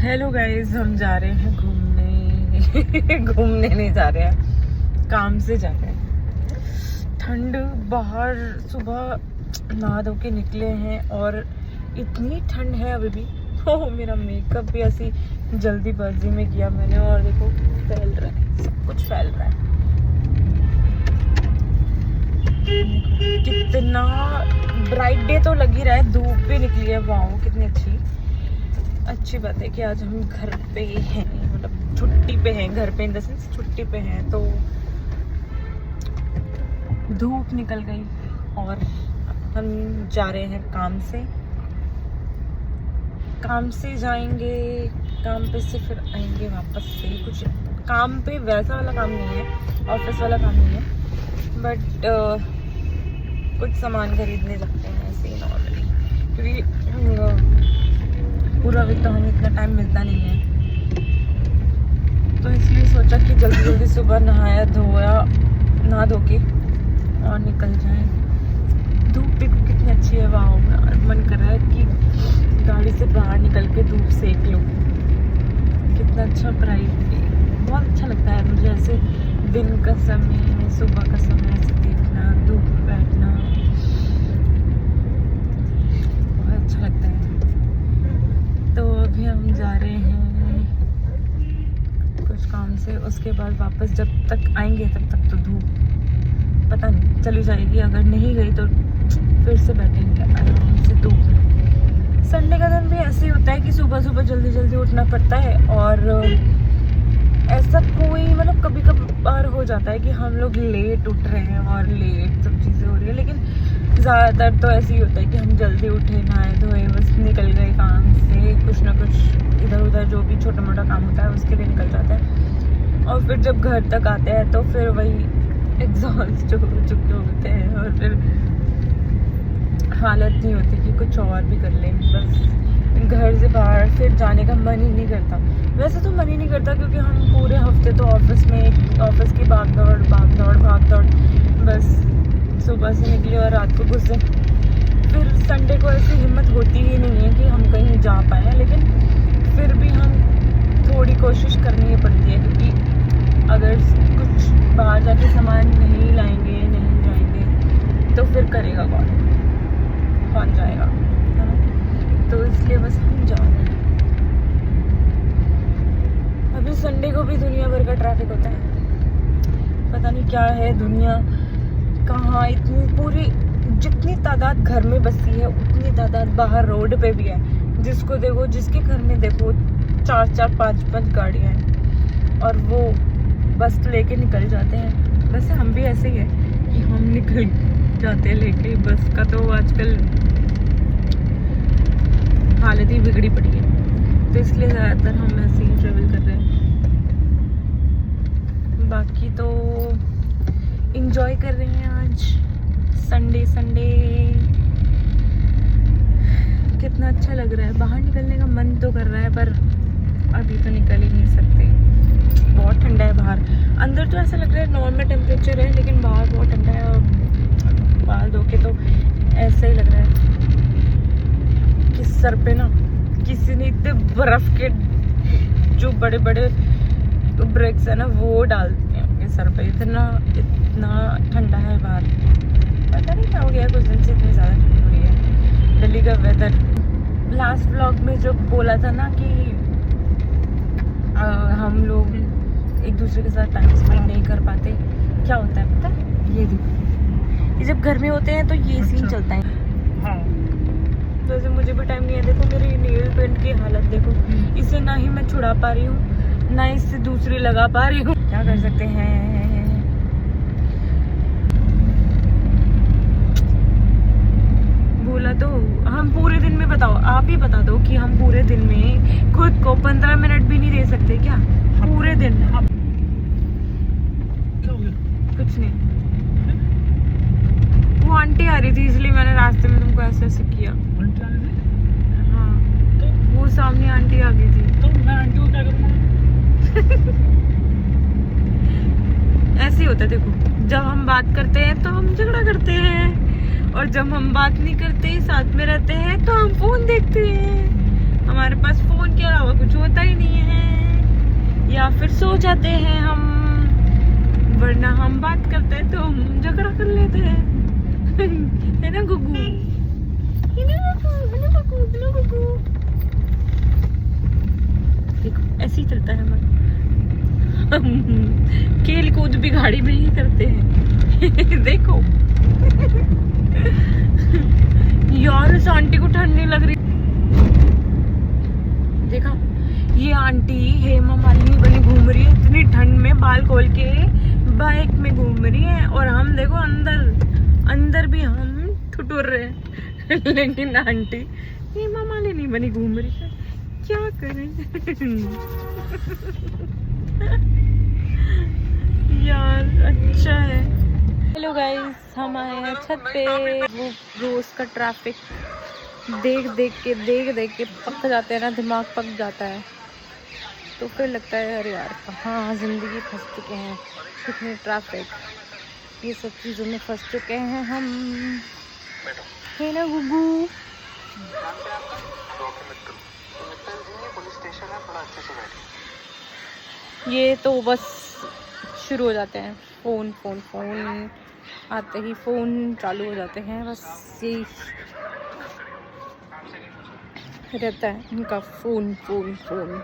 Hello guys, हम जा रहे हैं घूमने घूमने नहीं जा रहे हैं, काम से जा रहे हैं। ठंड बाहर, सुबह नहा धो के निकले हैं और इतनी ठंड है अभी भी। ओह, मेरा मेकअप भी ऐसी जल्दीबाजी में किया मैंने और देखो फैल रहा है, सब कुछ फैल रहा है। कितना ब्राइट डे तो लग ही रहा है, धूप भी निकली है। वाह, कितनी अच्छी बात है कि आज हम घर पे हैं, मतलब छुट्टी पे हैं। घर पे इन द सेंस छुट्टी पे हैं, तो धूप निकल गई और हम जा रहे हैं काम से जाएंगे, काम पे से फिर आएंगे वापस से। कुछ काम पे वैसा वाला काम नहीं है, ऑफिस वाला काम नहीं है, बट कुछ सामान खरीदने जाते हैं ऐसे ही नॉर्मली, क्योंकि पूरा वीक तो हमें इतना टाइम मिलता नहीं है, तो इसलिए सोचा कि जल्दी जल्दी सुबह नहा धो के और निकल जाएं। धूप देखो कितनी अच्छी है, वाह यार, मन कर रहा है कि गाड़ी से बाहर निकल के धूप सेक लूं। कितना अच्छा ब्राइट, बहुत अच्छा लगता है मुझे ऐसे दिन का समय, सुबह का समय ऐसे देखना, धूप में बैठना बहुत अच्छा लगता है। तो अभी हम जा रहे हैं कुछ काम से, उसके बाद वापस जब तक आएंगे तब तक तो धूप पता नहीं चली जाएगी। अगर नहीं गई तो फिर से बैठेंगे आराम से धूप में। संडे का दिन भी ऐसे ही होता है कि सुबह सुबह जल्दी जल्दी उठना पड़ता है, और ऐसा कोई मतलब कभी कभार हो जाता है कि हम लोग लेट उठ रहे हैं और लेट सब चीज़ें हो रही है, लेकिन ज़्यादातर तो ऐसे ही होता है कि हम जल्दी उठे, नहाए धोए, बस निकल गए काम से। कुछ ना कुछ इधर उधर जो भी छोटा मोटा काम होता है उसके लिए निकल जाता है, और फिर जब घर तक आते हैं तो फिर वही एग्जॉस्ट हो चुके होते हैं और फिर हालत नहीं होती कि कुछ और भी कर लें। बस घर से बाहर फिर जाने का मन ही नहीं करता। वैसे तो मन ही नहीं करता, क्योंकि हम पूरे हफ्ते तो ऑफिस की भाग दौड़, बस सुबह से निकले और रात को घुसे। फिर संडे को ऐसी हिम्मत होती ही नहीं है कि हम कहीं जा पाएँ, लेकिन फिर भी हम थोड़ी कोशिश करनी ही पड़ती है, क्योंकि अगर कुछ बाहर जाके सामान नहीं लाएंगे, नहीं जाएंगे, तो फिर करेगा कौन जाएगा, है ना? तो इसलिए बस हम जा रहे हैं। अभी संडे को भी दुनिया भर का ट्रैफिक होता है, पता नहीं क्या है, दुनिया कहाँ इतनी पूरी, जितनी तादाद घर में बसी है उतनी तादाद बाहर रोड पे भी है। जिसको देखो, जिसके घर में देखो 4-4, 5-5 गाड़ियाँ हैं, और वो बस लेके निकल जाते हैं। वैसे हम भी ऐसे ही है कि हम निकल जाते हैं लेके बस का, तो आजकल हालत ही बिगड़ी पड़ी है, तो इसलिए ज़्यादातर हम ऐसे ही ट्रेवल कर रहे हैं। बाकी तो इंजॉय कर रहे हैं आज संडे। कितना अच्छा लग रहा है, बाहर निकलने का मन तो कर रहा है, पर अभी तो निकल ही नहीं सकते, बहुत ठंडा है बाहर। अंदर तो ऐसा लग रहा है नॉर्मल टेम्परेचर है, लेकिन बाहर बहुत ठंडा है, और बाल धो के तो ऐसा ही लग रहा है कि सर पे ना किसी ने इतने बर्फ के जो बड़े बड़े ब्रेक्स है ना, वो डाल दिए अपने सर पे। इतना ठंडा है बाहर, पता नहीं क्या हो गया, कुछ दिन से इतनी ज़्यादा ठंड हो रही है। दिल्ली का वेदर, लास्ट व्लॉग में जो बोला था ना कि हम लोग एक दूसरे के साथ टाइम स्पेंड नहीं कर पाते, क्या होता है पता है? ये देखो, ये जब घर में होते हैं तो ये सीन चलता है। हाँ, वैसे मुझे भी टाइम नहीं है। देखो मेरी नेल पेंट की हालत देखो, इसे ना ही मैं छुड़ा पा रही हूँ, ना इससे दूसरी लगा पा रही हूँ। क्या कर सकते हैं? बोला तो हम पूरे दिन में, बताओ आप ही बता दो कि हम पूरे दिन में खुद को 15 मिनट भी नहीं दे सकते क्या? पूरे दिन कुछ नहीं। वो आंटी आ रही थी, इसलिए मैंने रास्ते में तुमको ऐसे ऐसे किया। हाँ, तो वो सामने आंटी आ गई थी, तो मैं आंटी को क्या करूँगा? ऐसे ही होता है। देखो, जब हम बात करते हैं तो हम झगड़ा करते हैं, और जब हम बात नहीं करते, साथ में रहते हैं, तो हम फोन देखते हैं। हमारे पास फोन के अलावा कुछ होता ही नहीं है, या फिर सो जाते हैं हम, वरना हम बात करते हैं तो हम झगड़ा कर लेते हैं। है ना गुगू? देखो ऐसे ही चलता है हमारा। हम खेल कूद भी गाड़ी में ही करते हैं। देखो यार इस आंटी को ठंड नहीं लग रही। देखा, ये आंटी हेमा मालिनी बनी घूम रही है इतनी ठंड में, बाल खोल के बाइक में घूम रही है, और हम देखो अंदर भी हम ठुठुर रहे हैं। लेकिन आंटी हेमा मालिनी बनी घूम रही है, क्या करें। यार अच्छा है। हेलो गाइस, हम आए हैं छत पे। वो रोज का ट्रैफिक देख देख के पक जाते हैं ना, दिमाग पक जाता है। तो फिर लगता है अरे यार कहाँ ज़िंदगी फंस चुके हैं, कितने ट्रैफिक, ये सब चीज़ों में फंस चुके हैं हम। है ना गुगू? ये तो बस शुरू हो जाते हैं, फ़ोन फ़ोन फ़ोन आते ही फ़ोन चालू हो जाते हैं, बस यही रहता है इनका, फ़ोन फ़ोन फ़ोन।